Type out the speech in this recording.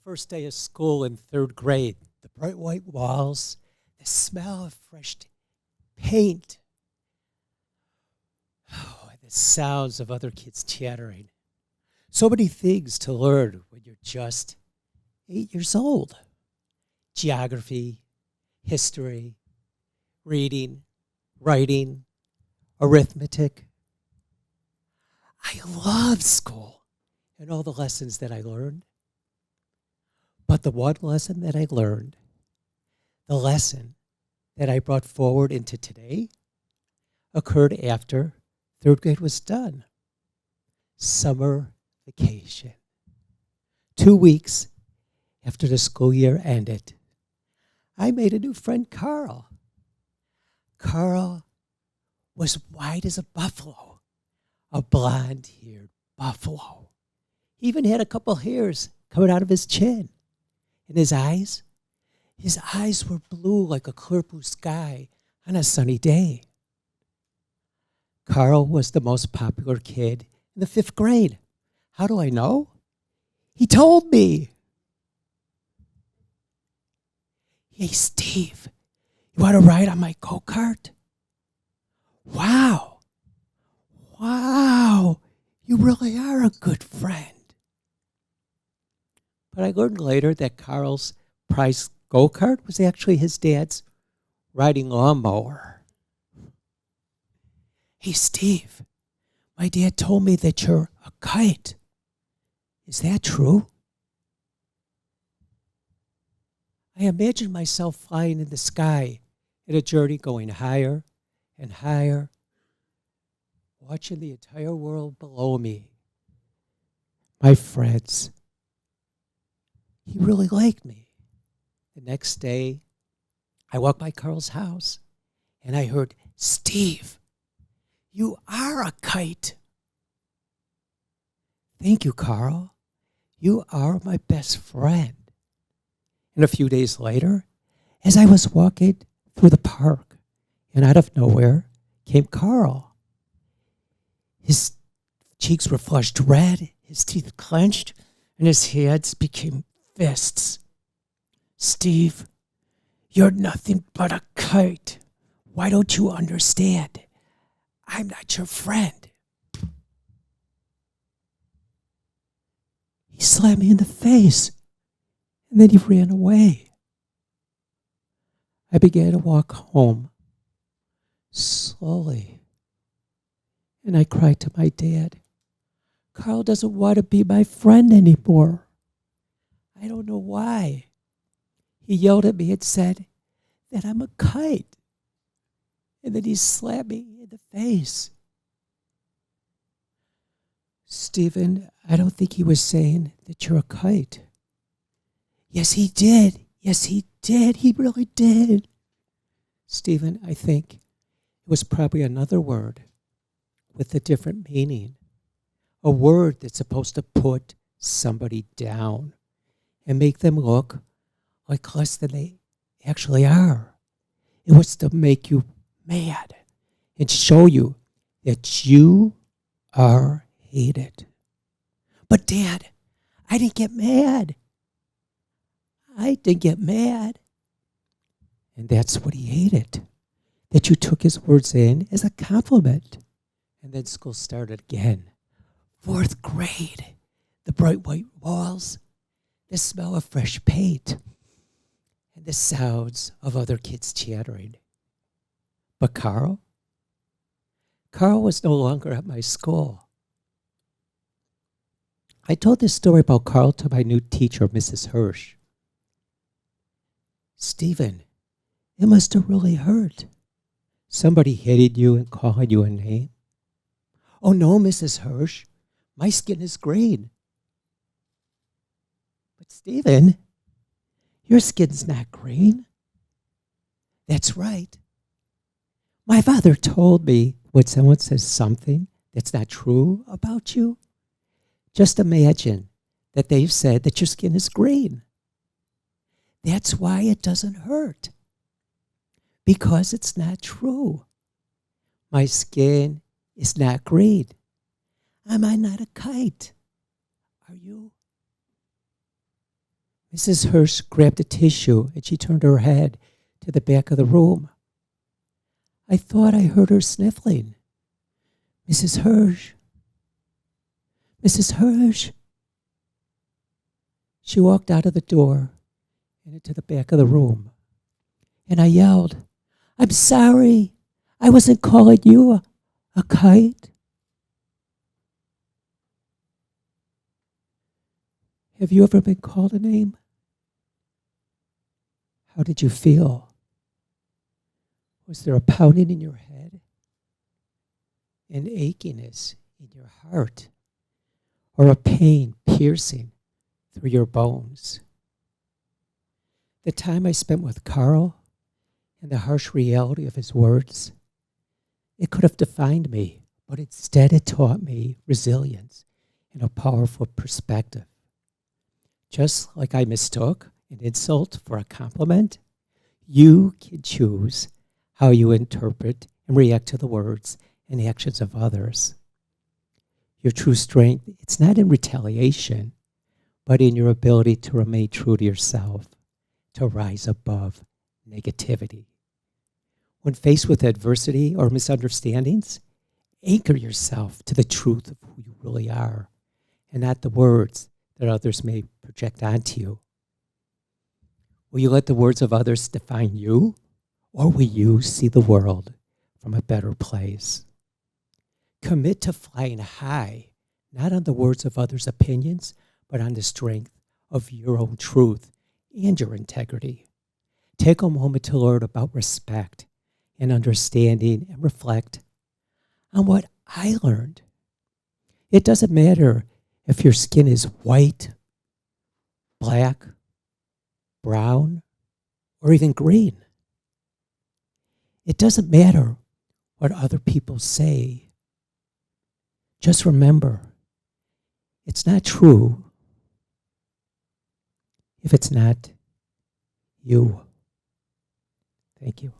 First day of school in third grade. The bright white walls, the smell of fresh paint, and the sounds of other kids chattering. So many things to learn when you're just 8 years old. Geography, history, reading, writing, arithmetic. I love school and all the lessons that I learned. But the one lesson that I learned, the lesson that I brought forward into today, occurred after third grade was done. Summer vacation. 2 weeks after the school year ended, I made a new friend, Carl. Carl was white as a buffalo, a blonde-haired buffalo. He even had a couple hairs coming out of his chin. And his eyes were blue like a clear blue sky on a sunny day. Carl was the most popular kid in the 5th grade. How do I know? He told me. Hey, Steve, you want to ride on my go-kart? Wow, you really are a good friend. But I learned later that Carl's prize go-kart was actually his dad's riding lawnmower. Hey, Steve, my dad told me that you're a kite. Is that true? I imagined myself flying in the sky in a journey going higher and higher, watching the entire world below me. My friends. He really liked me. The next day, I walked by Carl's house and I heard, Steve, you are a kite. Thank you, Carl. You are my best friend. And a few days later, as I was walking through the park, and out of nowhere came Carl. His cheeks were flushed red, his teeth clenched, and his hands became fists. Steve, you're nothing but a kite. Why don't you understand? I'm not your friend. He slammed me in the face, and then he ran away. I began to walk home slowly, and I cried to my dad, Carl doesn't want to be my friend anymore. I don't know why. He yelled at me and said that I'm a kite. And then he slapped me in the face. Stephen, I don't think he was saying that you're a kite. Yes, he did. Yes, he did. He really did. Stephen, I think it was probably another word with a different meaning. A word that's supposed to put somebody down and make them look like less than they actually are. It was to make you mad and show you that you are hated. But Dad, I didn't get mad. I didn't get mad. And that's what he hated, that you took his words in as a compliment. And then school started again. 4th grade, the bright white walls, the smell of fresh paint, and the sounds of other kids chattering. But Carl was no longer at my school. I told this story about Carl to my new teacher, Mrs. Hirsch. Stephen, it must have really hurt. Somebody hitting you and calling you a name. Oh no, Mrs. Hirsch, my skin is green. But Stephen, your skin's not green. That's right. My father told me when someone says something that's not true about you, just imagine that they've said that your skin is green. That's why it doesn't hurt. Because it's not true. My skin is not green. Am I not a kite? Are you? Mrs. Hirsch grabbed a tissue and she turned her head to the back of the room. I thought I heard her sniffling. Mrs. Hirsch. Mrs. Hirsch. She walked out of the door and into the back of the room. And I yelled, I'm sorry. I wasn't calling you a kite. Have you ever been called a name? How did you feel? Was there a pounding in your head? An achiness in your heart? Or a pain piercing through your bones? The time I spent with Carl and the harsh reality of his words, it could have defined me, but instead it taught me resilience and a powerful perspective. Just like I mistook an insult for a compliment, you can choose how you interpret and react to the words and actions of others. Your true strength, it's not in retaliation, but in your ability to remain true to yourself, to rise above negativity. When faced with adversity or misunderstandings, anchor yourself to the truth of who you really are, and not the words that others may project onto you. Will you let the words of others define you, or will you see the world from a better place? Commit to flying high, not on the words of others' opinions, but on the strength of your own truth and your integrity. Take a moment to learn about respect and understanding and reflect on what I learned. It doesn't matter if your skin is white, black, brown, or even green. It doesn't matter what other people say. Just remember, it's not true if it's not you. Thank you.